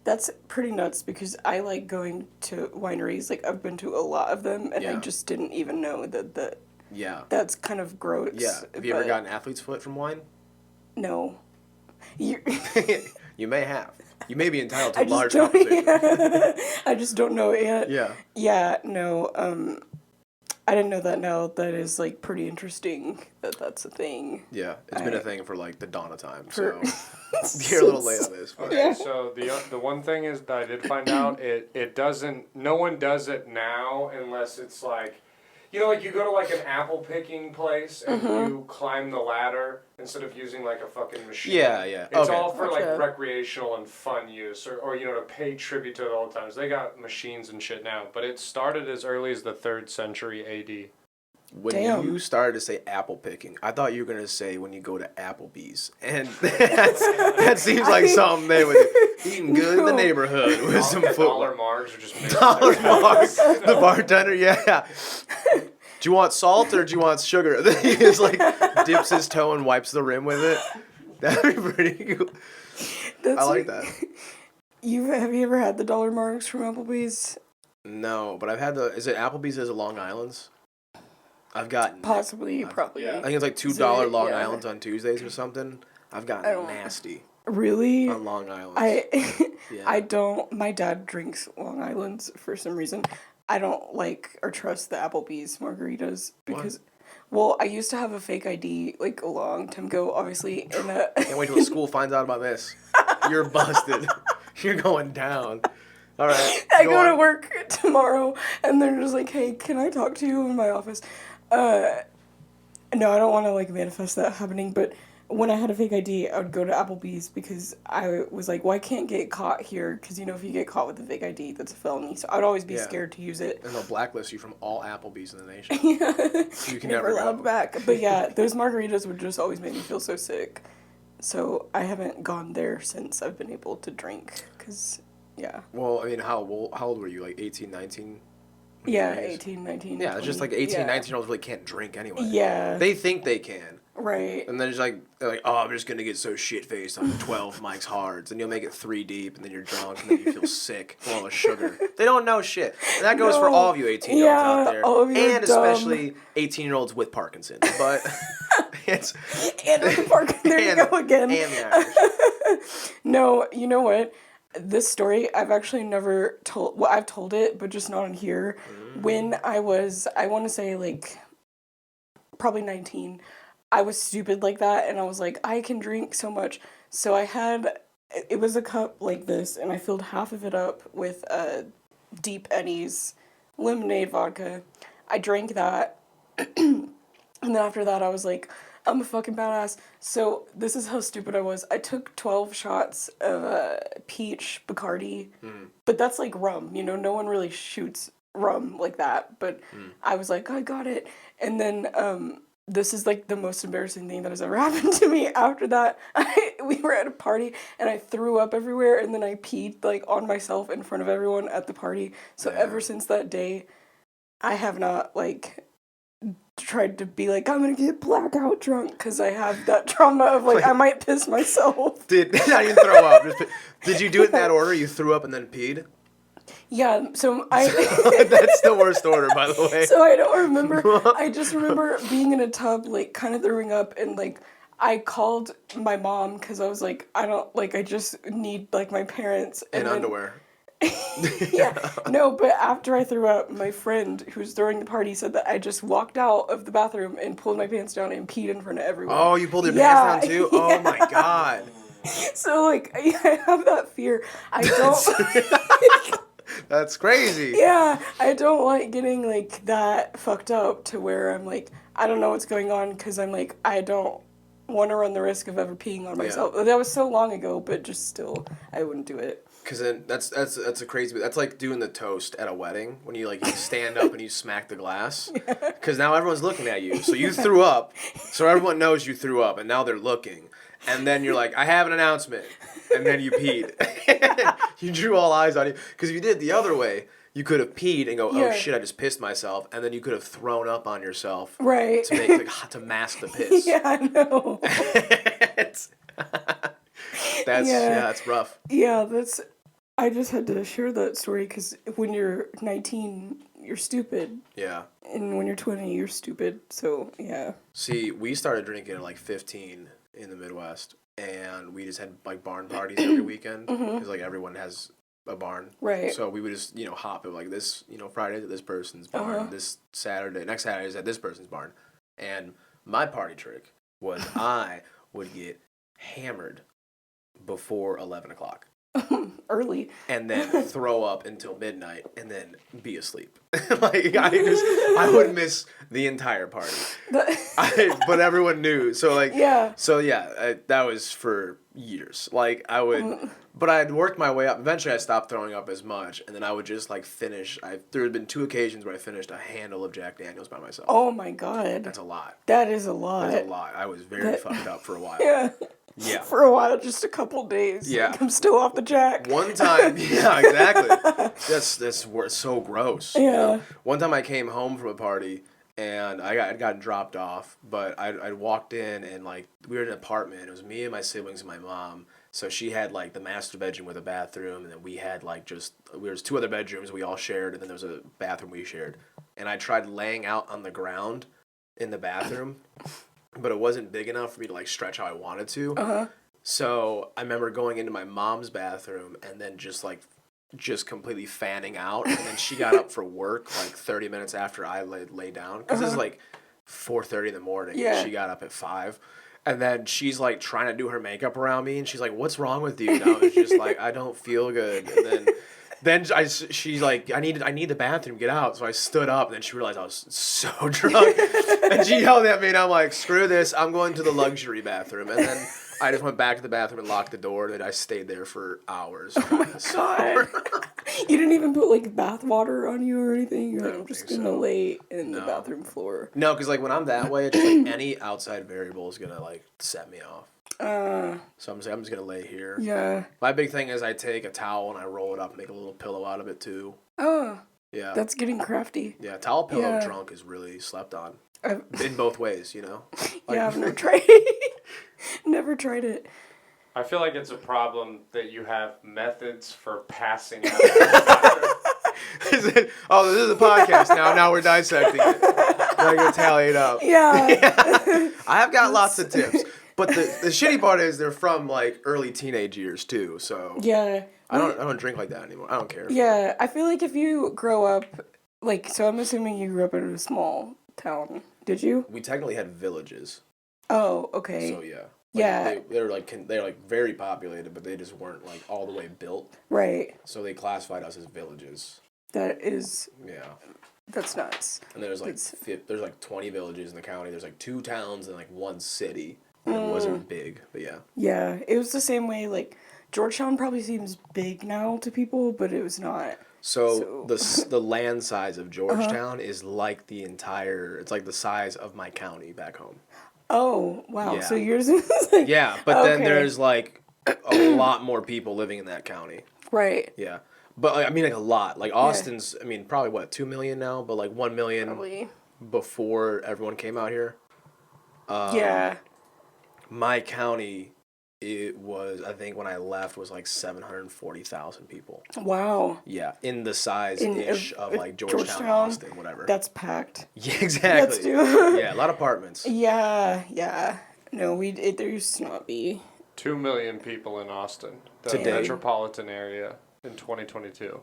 That's pretty nuts because I like going to wineries. Like I've been to a lot of them, and I just didn't even know that. Yeah. That's kind of gross. Yeah. Have you ever gotten athlete's foot from wine? No. You may have. You may be entitled to I a large just compensation. I just don't know it yet. Yeah. Yeah. No. I didn't know that now. That is, like, pretty interesting that that's a thing. Yeah, it's been a thing for, like, the dawn of time, For- so you're a little late on this. But. Okay, so the one thing is that I did find out, it doesn't, no one does it now unless it's like, you know, like you go to like an apple picking place and you climb the ladder instead of using like a fucking machine. Yeah, yeah. It's Okay. all for like Gotcha. recreational and fun use or, you know, to pay tribute to the old times. They got machines and shit now, but it started as early as the 3rd century AD. When Damn. you started to say apple picking, I thought you were going to say when you go to Applebee's. And that seems like something they would do. Eating good in the No. neighborhood with some Dollar footwear. margs are just mixed Dollar in. marks. The bartender, yeah. Do you want salt or do you want sugar? He just like dips his toe and wipes the rim with it. That'd be pretty cool. I like that. Have you ever had the dollar marks from Applebee's? No, but I've had is it Applebee's as a Long Island's? I've gotten Possibly, probably. yeah. I think it's like Is $2 it? Long Yeah. Island's on Tuesdays or something. I've I gotten don't- nasty Really? on Long Island. Yeah. I don't. My dad drinks Long Island's for some reason. I don't like or trust the Applebee's margaritas because, well, I used to have a fake ID like a long time ago, obviously, and Can't wait till school finds out about this. You're busted. You're going down. All right. I go to on. work tomorrow, and they're just like, "Hey, can I talk to you in my office?" No, I don't want to like manifest that happening, but when I had a fake ID, I would go to Applebee's because I was like, well, I can't get caught here because, you know, if you get caught with a fake ID, that's a felony. So I'd always be Yeah. scared to use it. And they'll blacklist you from all Applebee's in the nation. So you can Never never allowed go. back. But yeah, those margaritas would just always make me feel so sick. So I haven't gone there since I've been able to drink because, yeah. Well, I mean, how old were you? Like 18, 19? Yeah, Years? 18, 19. Yeah, it's just like 20. 18, Yeah. 19-year-olds really can't drink anyway. Yeah. They think they can. Right. And then it's like, they're like, oh, I'm just going to get so shit-faced on 12 Mike's Hards. And you'll make it 3 deep, and then you're drunk, and then you feel sick from all the sugar. They don't know shit. And that goes for No. all of you 18-year-olds out Yeah, there. all of you are And dumb. especially 18-year-olds with Parkinson's. But it's... And with the park, there you go again. And the Irish. No, you know what? This story I've actually never told. Well, I've told it, but just not on here. When I was, I want to say like, probably 19, I was stupid like that, and I was like, I can drink so much. So I had, it was a cup like this, and I filled half of it up with Deep Eddies lemonade vodka. I drank that, and then after that, I was like, I'm a fucking badass. So this is how stupid I was. I took 12 shots of peach Bacardi, but that's like rum. You know, no one really shoots rum like that. But I was like, I got it. And then this is like the most embarrassing thing that has ever happened to me. After that, we were at a party and I threw up everywhere, and then I peed like on myself in front of everyone at the party. So ever since that day, I have not like tried to be like, I'm gonna get blackout drunk because I have that trauma of like I might piss myself. Did not even throw up. Did you do it in that order? You threw up and then peed? Yeah, so I That's the worst order, by the way. so I don't remember. I just remember being in a tub, like kind of throwing up, and like I called my mom because I was like, I don't like, I just need like my parents In then- underwear. Yeah, no, but after I threw up, my friend who was throwing the party said that I just walked out of the bathroom and pulled my pants down and peed in front of everyone. Oh, you pulled your Yeah, pants down too? yeah. Oh my god. So like I have that fear. I don't. That's crazy. Yeah, I don't like getting like that fucked up to where I'm like, I don't know what's going on because I'm like, I don't want to run the risk of ever peeing on myself. That was so long ago, but just still, I wouldn't do it. Because then that's a crazy. That's like doing the toast at a wedding when you like you stand up and you smack the glass. Because now everyone's looking at you. So you threw up. So everyone knows you threw up, and now they're looking. And then you're like, I have an announcement. And then you peed. You drew all eyes on you. Because if you did it the other way, you could have peed and go, oh Yeah. shit, I just pissed myself. And then you could have thrown up on yourself. Right. To make like, to mask the piss. Yeah, I know. That's rough. Yeah, I just had to share that story because when you're 19, you're stupid. Yeah. And when you're 20, you're stupid. So, yeah. See, we started drinking at like 15 in the Midwest, and we just had like barn parties every weekend because like everyone has a barn. Right. So we would just, hop at like this, Friday's at this person's barn, next Saturday is at this person's barn. And my party trick was I would get hammered before 11 o'clock. Early. And then throw up until midnight and then be asleep. I would miss the entire party. But everyone knew. So that was for years. Like I would, but I had worked my way up. Eventually I stopped throwing up as much, and then I would just like finish. There had been 2 occasions where I finished a handle of Jack Daniels by myself. Oh my God. That's a lot. That is a lot. That's a lot. I was very fucked up for a while. Yeah. For a while, just a couple days. Yeah. Like, I'm still off the Jack. One time, yeah, exactly. That's so gross. Yeah. One time I came home from a party and I got dropped off, but I walked in and like we were in an apartment. It was me and my siblings and my mom. So she had like the master bedroom with a bathroom, and then we had like was 2 other bedrooms we all shared, and then there was a bathroom we shared. And I tried laying out on the ground in the bathroom. But it wasn't big enough for me to like stretch how I wanted to. So I remember going into my mom's bathroom and then just completely fanning out. And then she got up for work like 30 minutes after I lay down. Because this is like 4:30 in the morning. Yeah. And she got up at 5. And then she's like trying to do her makeup around me. And she's like, "What's wrong with you?" And I was just like, "I don't feel good." And then she's like, I need the bathroom, get out. So I stood up, and then she realized I was so drunk. And she yelled at me, and I'm like, screw this, I'm going to the luxury bathroom. And then I just went back to the bathroom and locked the door, and I stayed there for hours. Oh my God. You didn't even put like bath water on you or anything? You're like, I'm just going to lay in the bathroom floor. No, because like when I'm that way, it's just like any outside variable is going to like set me off. So I'm just gonna lay here. Yeah. My big thing is I take a towel and I roll it up and make a little pillow out of it too. Oh. Yeah. That's getting crafty. Yeah, towel pillow drunk is really slept on. In both ways, Like, yeah, I've never tried it. Never tried it. I feel like it's a problem that you have methods for passing out. This is a podcast now. Now we're dissecting it. We're gonna tally it up. Yeah. I've got lots of tips. But the shitty part is they're from like early teenage years too, so yeah. I don't drink like that anymore. I don't care. Yeah, I feel like if you grow up so I'm assuming you grew up in a small town. Did you? We technically had villages. Oh, okay. So yeah. Yeah. They're like very populated, but they just weren't like all the way built. Right. So they classified us as villages. That's nuts. And there's like 20 villages in the county. There's like 2 towns and like 1 city. And it wasn't big, but yeah. Yeah, it was the same way, like, Georgetown probably seems big now to people, but it was not. So the land size of Georgetown is like it's like the size of my county back home. Oh, wow. Yeah. So yours is like... Yeah, but then there's like a lot more people living in that county. Right. Yeah. But I mean like a lot. Like Austin's, I mean, probably what, 2 million now, but like 1 million probably. Before everyone came out here. Yeah. My county, it was, I think when I left, was like 740,000 people. Wow. Yeah, in the size-ish of like Georgetown, Austin, whatever. That's packed. Yeah, exactly. Yeah, a lot of apartments. Yeah. No, there used to not be. 2 million people in Austin, the Today. metropolitan area, in 2022.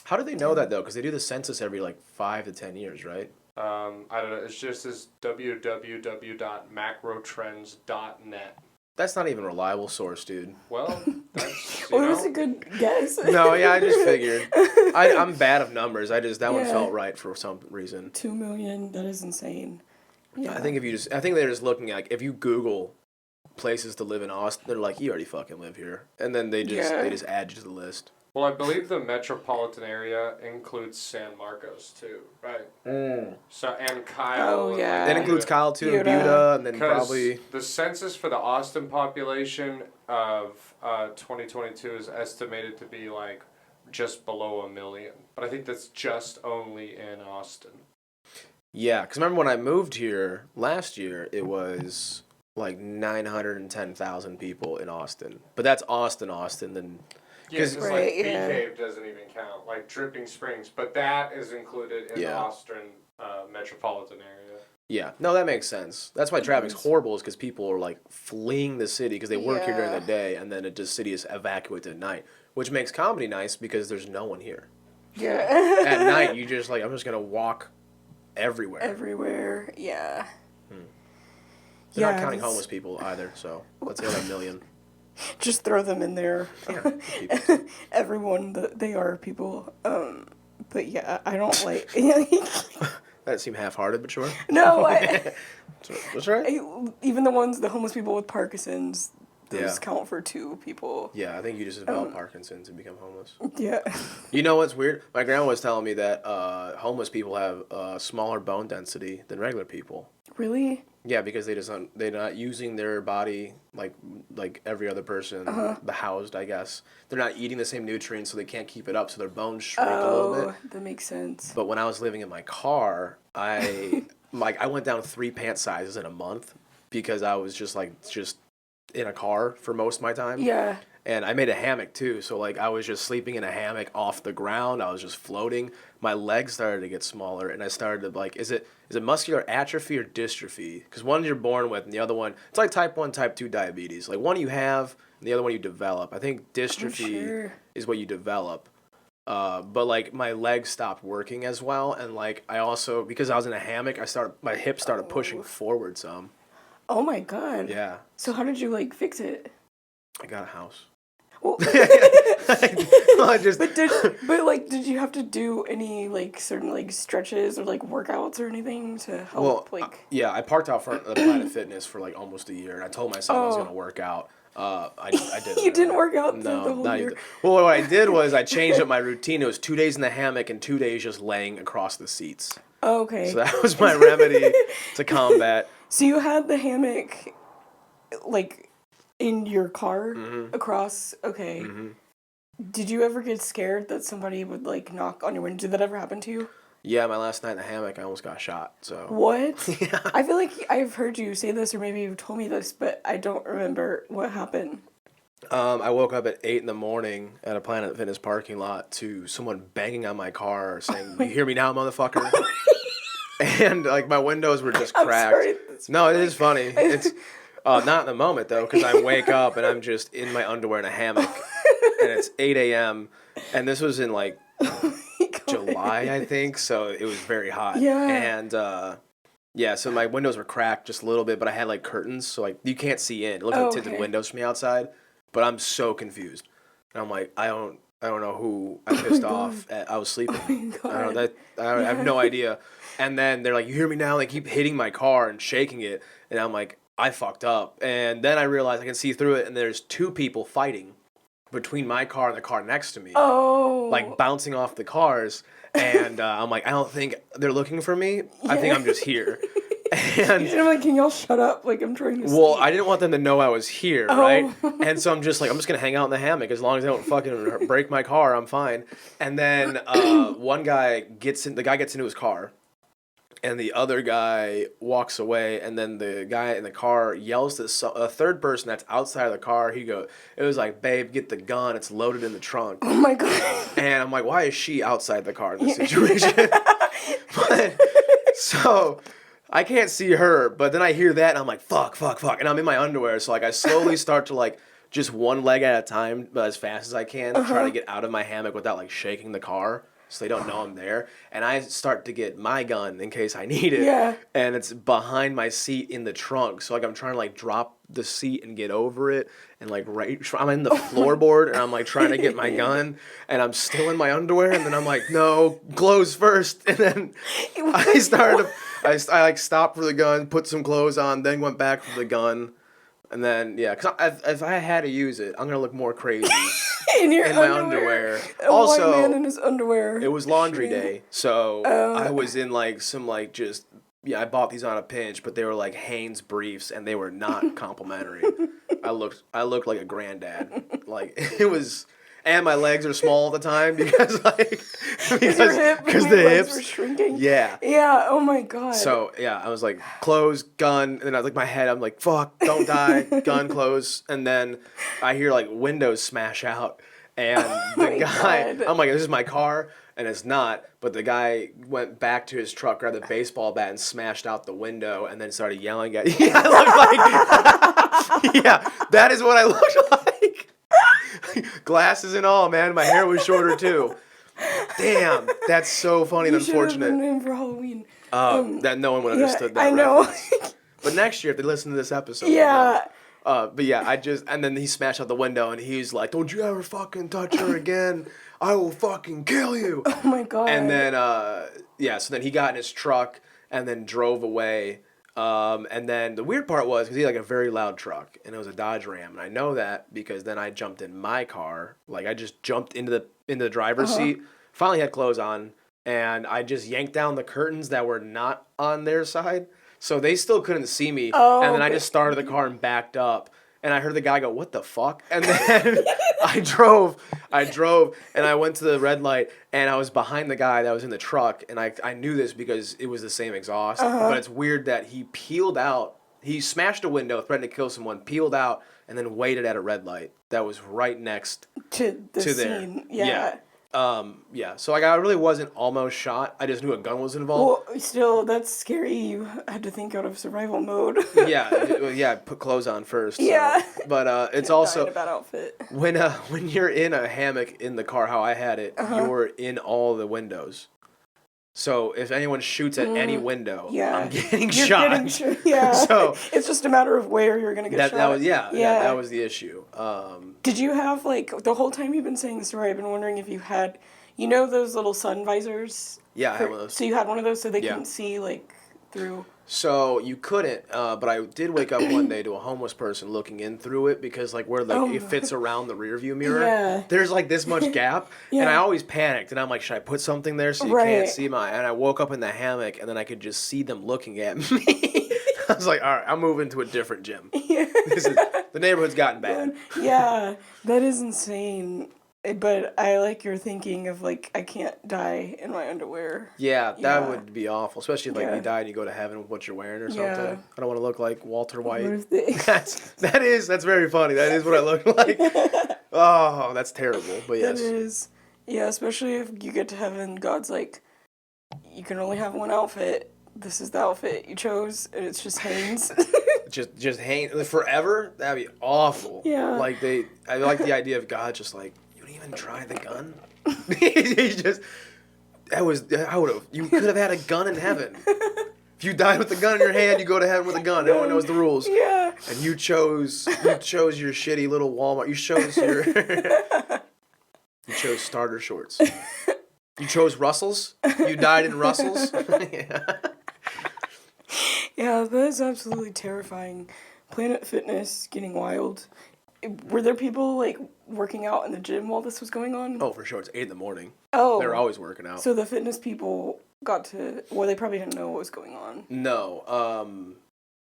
How do they know that though? Because they do the census every like 5 to 10 years, right? I don't know. It's just this www.macrotrends.net. That's not even a reliable source, dude. Well, that's Well, it was a good guess. No, yeah, I just figured. I'm bad of numbers. That one felt right for some reason. 2 million. That is insane. Yeah. I think they're just looking at, like, if you Google places to live in Austin, they're like, you already fucking live here, and then they just add you to the list. Well, I believe the metropolitan area includes San Marcos too, right? So and Kyle. Oh yeah. That includes Kyle too, and Buda, and then probably the census for the Austin population of 2022 is estimated to be like just below 1 million, but I think that's just only in Austin. Yeah, because remember when I moved here last year, it was like 910,000 people in Austin, but that's Austin, then. Yeah, because like Bee Cave doesn't even count, like Dripping Springs, but that is included in the Austin metropolitan area. Yeah, no, that makes sense. That's why traffic's horrible, is because people are like fleeing the city because they work here during the day, and then the city is evacuated at night, which makes comedy nice because there's no one here. Yeah. At night, you just like, I'm just gonna walk everywhere. Everywhere, yeah. They're not counting homeless people either, so let's say like a million. Just throw them in there. Yeah, Everyone, they are people. But yeah, I don't like. that seemed half-hearted, but sure. No, That's right. even the homeless people with Parkinson's, those count for 2 people. Yeah, I think you just develop Parkinson's and become homeless. Yeah. You know what's weird? My grandma was telling me that homeless people have smaller bone density than regular people. Really? Yeah, because they're not using their body like every other person, housed, I guess. They're not eating the same nutrients, so they can't keep it up, so their bones shrink a little bit. That makes sense. But when I was living in my car, I went down 3 pant sizes in a month because I was just in a car for most of my time. Yeah. And I made a hammock too, so like I was just sleeping in a hammock off the ground. I was just floating. My legs started to get smaller, and I started to like, is it muscular atrophy or dystrophy? Because one you're born with, and the other one, it's like type 1, type 2 diabetes. Like one you have, and the other one you develop. I think dystrophy is what you develop. But like my legs stopped working as well, and like I also, because I was in a hammock, my hips started pushing forward some. Oh my god. Yeah. So how did you like fix it? I got a house. Well, Just, did you have to do any like certain like stretches or like workouts or anything to help yeah, I parked out front of the Planet Fitness for like almost a year, and I told myself I was gonna work out. I didn't. You didn't work out the whole not year? even. Well, what I did was I changed up my routine. It was 2 days in the hammock and 2 days just laying across the seats. Oh, okay. So that was my remedy to combat. So you had the hammock like in your car across, okay. Mm-hmm. Did you ever get scared that somebody would like knock on your window? Did that ever happen to you? Yeah, my last night in the hammock, I almost got shot. So what? Yeah. I feel like I've heard you say this, or maybe you've told me this, but I don't remember what happened. I woke up at 8 a.m. at a Planet Fitness parking lot to someone banging on my car saying, "You hear me now, motherfucker?" And like my windows were just cracked. I'm sorry, No, it is funny. It's not in the moment though, because I wake up and I'm just in my underwear in a hammock, and it's 8 a.m. and this was in like July, I think, so it was very hot. Yeah. And yeah, so my windows were cracked just a little bit, but I had like curtains, so like you can't see in. It looks like tinted windows from the outside, but I'm so confused. And I'm like, I don't know who I pissed off. I was sleeping. I have no idea. And then they're like, "You hear me now?" They keep hitting my car and shaking it, and I'm like, I fucked up. And then I realized I can see through it, and there's 2 people fighting between my car and the car next to me. Oh. Like bouncing off the cars. And I'm like, I don't think they're looking for me. I think I'm just here. And I'm like, can y'all shut up? Like, I'm trying to sleep. well, I didn't want them to know I was here, right? And so I'm just like, I'm just going to hang out in the hammock. As long as they don't fucking break my car, I'm fine. And then one guy gets into his car. And the other guy walks away, and then the guy in the car yells to a third person that's outside of the car. It was like, "Babe, get the gun. It's loaded in the trunk." Oh my god. And I'm like, why is she outside the car in this situation? But, so I can't see her, but then I hear that, and I'm like, fuck. And I'm in my underwear, so like I slowly start to like just one leg at a time, but as fast as I can, try to get out of my hammock without like shaking the car. So they don't know I'm there. And I start to get my gun in case I need it. Yeah. And it's behind my seat in the trunk. So like I'm trying to like drop the seat and get over it. And like I'm in the floorboard and I'm like trying to get my gun. And I'm still in my underwear. And then I'm like, no, clothes first. And then I like stopped for the gun, put some clothes on, then went back for the gun. And then, yeah, because if I had to use it, I'm going to look more crazy. In my underwear. A Also, white man in his underwear. It was laundry day, so I was in like some like just I bought these on a pinch, but they were like Hanes briefs, and they were not complimentary. I looked like a granddad. Like it was, and my legs are small all the time because the hips were shrinking. Yeah. Yeah. Oh my god. So yeah, I was like clothes, gun, and then I was like my head. I'm like fuck, don't die, gun, clothes, and then I hear like windows smash out, and the guy. God. I'm like, this is my car, and it's not. But the guy went back to his truck, grabbed the baseball bat, and smashed out the window, and then started yelling at. Yeah, I looked like. Yeah, that is what I looked like. Glasses and all, man. My hair was shorter too. Damn, that's so funny and unfortunate. You should have been in for Halloween. That no one would have understood that. I know. But next year, if they listen to this episode, Yeah. but yeah, and then he smashed out the window and he's like, "Don't you ever fucking touch her again. I will fucking kill you." Oh my God. And then, so then he got in his truck and then drove away. And then the weird part was, because he had like a very loud truck and it was a Dodge Ram. And I know that because then I jumped in my car. Like I just jumped into the driver's seat, finally had clothes on, and I just yanked down the curtains that were not on their side. So they still couldn't see me. And then I just started the car and backed up. And I heard the guy go, "What the fuck?" And then I drove, and I went to the red light, and I was behind the guy that was in the truck, and I knew this because it was the same exhaust. But it's weird that he peeled out. He smashed a window, threatened to kill someone, peeled out, and then waited at a red light that was right next to the scene. Yeah. So like I really wasn't almost shot. I just knew a gun was involved. Well, still, that's scary. You had to think out of survival mode. yeah. Put clothes on first. So. Yeah. But it's also a bad outfit. when you're in a hammock in the car, how I had it, you're in all the windows. So if anyone shoots at any window, I'm getting shot. So it's just a matter of where you're gonna get shot. That was the issue. Did you have like the whole time you've been saying the story? I've been wondering if you had, those little sun visors. Yeah, I had one of those. So you had one of those, so they couldn't see like through. So you couldn't, but I did wake up one day to a homeless person looking in through it because like where it fits around the rear view mirror, there's like this much gap, and I always panicked, and I'm like, should I put something there so you can't see and I woke up in the hammock, and then I could just see them looking at me. I was like, all right, I'm moving to a different gym. The neighborhood's gotten bad. Yeah, that is insane. But I like your thinking of like I can't die in my underwear. Yeah, that would be awful, especially if like you die and you go to heaven with what you're wearing or something. Yeah. I don't want to look like Walter White. That's very funny. That is what I look like. Oh, that's terrible. But yes. That is. Yeah, especially if you get to heaven, God's like, you can only have one outfit. This is the outfit you chose, and it's just Hanes. just Hanes forever. That'd be awful. Yeah. Like I like the idea of God just like. Even try the gun? You could have had a gun in heaven. If you died with the gun in your hand, you go to heaven with a gun. Everyone knows the rules. Yeah. And you chose your shitty little Walmart. You chose starter shorts. You chose Russells. You died in Russells. Yeah, that is absolutely terrifying. Planet Fitness getting wild. Were there people like working out in the gym while this was going on? Oh, for sure. It's 8 a.m. Oh. They're always working out. So the fitness people got to, they probably didn't know what was going on. No.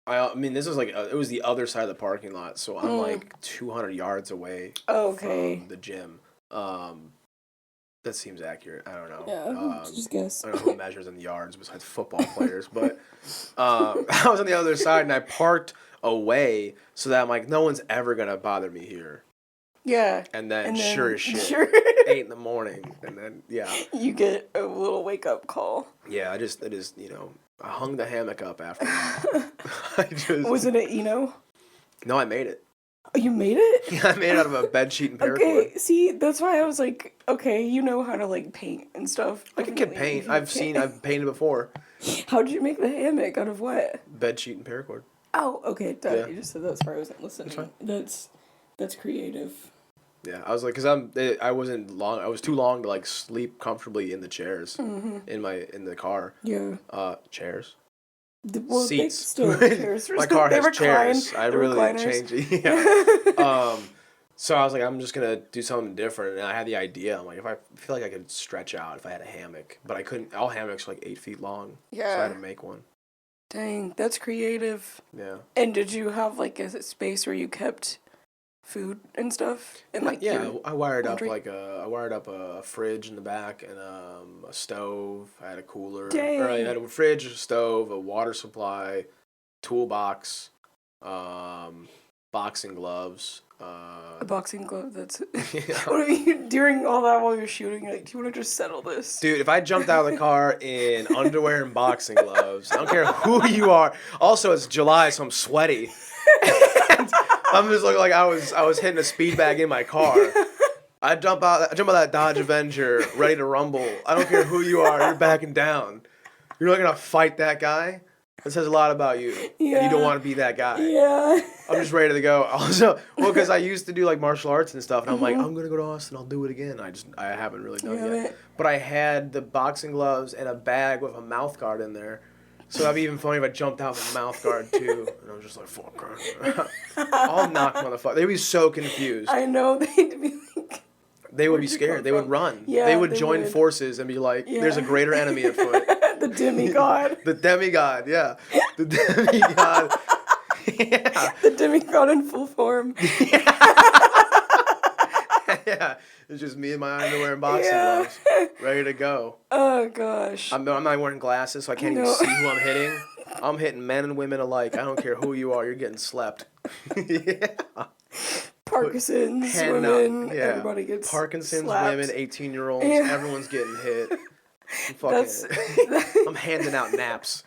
I mean, this was like, it was the other side of the parking lot, so I'm like 200 yards away from the gym. That seems accurate. I don't know. Yeah, just guess. I don't know who measures in the yards besides football players, but I was on the other side and I parked away so that I'm like, no one's ever gonna bother me here. Yeah. And then sure as shit, 8 a.m, and then you get a little wake up call. Yeah, I just I hung the hammock up after that. Wasn't it Eno? No, I made it. Oh, you made it? Yeah, I made it out of a bed sheet and paracord. Okay, see, that's why I was like, okay, you know how to like paint and stuff. I can paint. I've painted before. How did you make the hammock? Out of what? Bed sheet and paracord. Oh, okay. Yeah. You just said that. Sorry, I wasn't listening. That's creative. Yeah, I was like, I was too long to like sleep comfortably in the chairs in the car. Yeah. Chairs. Seats. Chairs. My car has chairs. I really changed it. Yeah. So I was like, I'm just gonna do something different, and I had the idea. I'm like, if I feel like I could stretch out if I had a hammock, but I couldn't. All hammocks are like 8 feet long. Yeah. So I had to make one. Dang, that's creative. Yeah. And did you have like a space where you kept food and stuff? And like I wired up a fridge in the back and a stove. I had a cooler. Dang. Or I had a fridge, a stove, a water supply, toolbox. boxing gloves. A boxing glove. That's. What are you during all that while you're shooting? Like, do you want to just settle this? Dude, if I jumped out of the car in underwear and boxing gloves, I don't care who you are. Also, it's July, so I'm sweaty. And I'm just looking like I was hitting a speed bag in my car. I jump out that Dodge Avenger, ready to rumble. I don't care who you are. You're backing down. You're not gonna fight that guy. That says a lot about you. Yeah. And you don't want to be that guy. Yeah. I'm just ready to go. Also, well, because I used to do like martial arts and stuff, and I'm like, I'm gonna go to Austin. I'll do it again. I haven't really done it yet. But I had the boxing gloves and a bag with a mouth guard in there. So that'd be even funny if I jumped out with a mouth guard too, and I was just like, "Fuck!" I'll knock motherfucker. They'd be so confused. I know they'd be like. They would be scared. They would run. Yeah, they would join forces and be like, "There's a greater enemy at foot." The demigod. The demigod, yeah. The demigod. Yeah. The demigod in full form. Yeah. It's just me in my underwear and boxing gloves, ready to go. Oh gosh. I'm not wearing glasses, so I can't even see who I'm hitting. I'm hitting men and women alike. I don't care who you are. You're getting slept. Yeah. Parkinson's women. Yeah. Everybody gets Parkinson's slapped. women, 18-year-olds. Yeah. Everyone's getting hit. I'm handing out naps.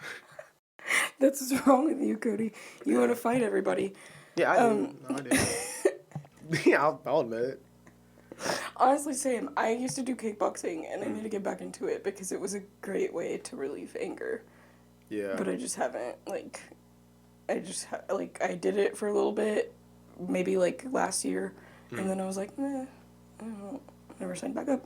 That's what's wrong with you, Cody. You want to fight everybody. Yeah, I do. No, I do. Yeah, I'll admit it. Honestly, same. I used to do kickboxing, and I need to get back into it because it was a great way to relieve anger. Yeah. But I just haven't, I did it for a little bit, maybe, last year, and then I was like, I don't never signed back up.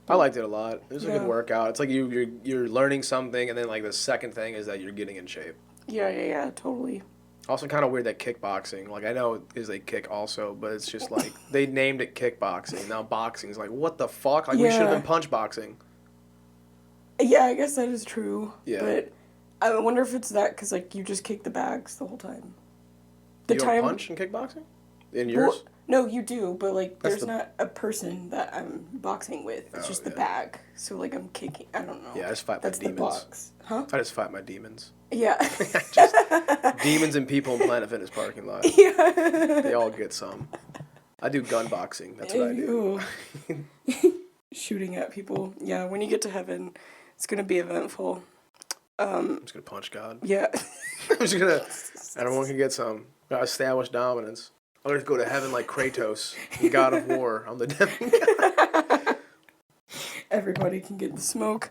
I liked it a lot. It was a good Yeah. workout. It's like you're learning something, and then, the second thing is that you're getting in shape. Yeah, totally. Also, kind of weird that kickboxing, I know it is a kick also, but it's just they named it kickboxing. Now boxing is what the fuck? We should have been punch boxing. Yeah, I guess that is true. Yeah. But I wonder if it's that because, you just kick the bags the whole time. You don't punch in kickboxing? In yours? Well, no, you do, but, there's the- not a person that I'm boxing with. It's just the bag. So, I'm kicking. I don't know. Yeah, I just fight my That's demons. the box. Huh? I just fight my demons. Yeah. Just demons and people in Planet Fitness parking lot. Yeah. They all get some. I do gun boxing. That's what I do. Shooting at people. Yeah, when you get to heaven, it's going to be eventful. I'm just going to punch God. Yeah. I'm just going to... Everyone can get some. Gotta establish dominance. I'm going to go to heaven like Kratos, the God of War. I'm the demigod. Everybody can get the smoke.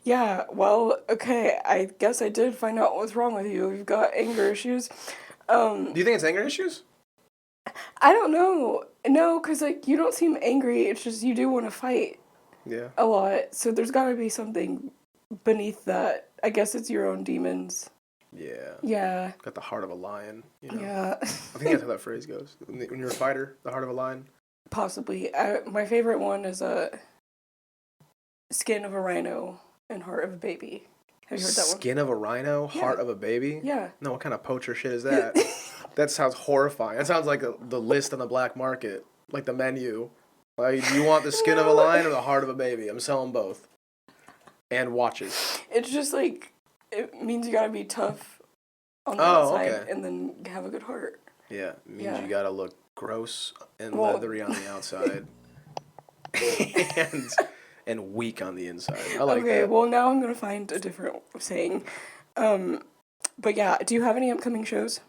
Yeah, well, okay, I guess I did find out what's wrong with you. You've got anger issues. Do you think it's anger issues? I don't know. No, because, you don't seem angry. It's just you do want to fight a lot. So there's got to be something beneath that. I guess it's your own demons. Yeah. Yeah. Got the heart of a lion. Yeah. I think that's how that phrase goes. When you're a fighter, the heart of a lion. Possibly. My favorite one is skin of a rhino and heart of a baby. Have you heard that one? Skin of a rhino, heart of a baby? Yeah. No, what kind of poacher shit is that? That sounds horrifying. That sounds like the list on the black market. Like the menu. Do you want the skin of a lion or the heart of a baby? I'm selling both. And watches. It's just it means you gotta be tough on the outside and then have a good heart. Yeah, it means you gotta look gross and leathery on the outside. and weak on the inside. I like that. Okay, well now I'm gonna find a different saying. But yeah, do you have any upcoming shows?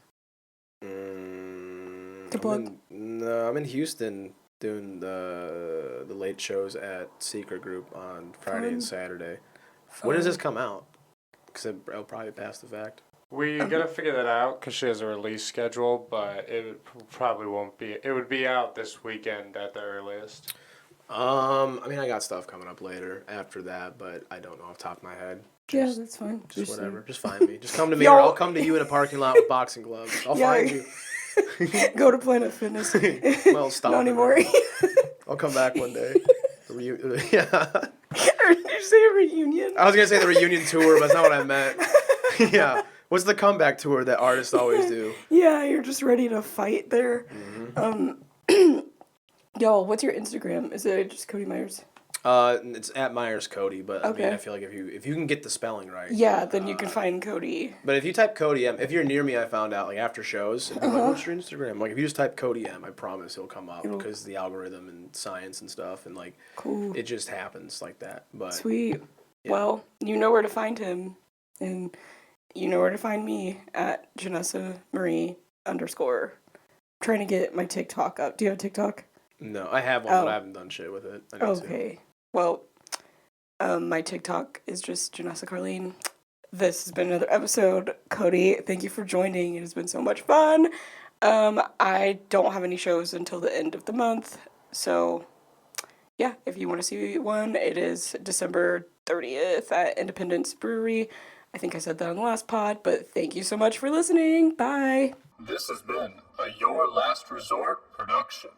To plug? I'm in Houston doing the late shows at Secret Group on Friday and Saturday. When does this come out? Because it'll probably be past the fact. We gotta figure that out because she has a release schedule, but it probably won't be. It would be out this weekend at the earliest. I got stuff coming up later after that, but I don't know off the top of my head. Yeah, that's fine. Just whatever. Just find me. Just come to me, or I'll come to you in a parking lot with boxing gloves. I'll find you. Go to Planet Fitness. Well, stop. Not anymore. I'll come back one day. Yeah. Did you say a reunion? I was gonna say the reunion tour, but that's not what I meant. Yeah. What's the comeback tour that artists always do? Yeah, you're just ready to fight there. Mm-hmm. Y'all, what's your Instagram? Is it just Cody Miears? It's at Miears Cody, but I mean, I feel like if you can get the spelling right. Yeah, then you can find Cody. But if you type Cody M, if you're near me, I found out like after shows, and people are like, what's your Instagram? Like if you just type Cody M, I promise he'll come up because the algorithm and science and stuff, and like it just happens like that. But sweet. Yeah. Well, you know where to find him, and you know where to find me at Janessa Marie _. Trying to get my TikTok up. Do you have TikTok? No, I have one, but I haven't done shit with it. I need Okay. Well, my TikTok is just Janessa Carlin. This has been another episode. Cody, thank you for joining. It has been so much fun. I don't have any shows until the end of the month. So, yeah, if you want to see one, it is December 30th at Independence Brewery. I think I said that on the last pod, but thank you so much for listening. Bye. This has been a Your Last Resort production.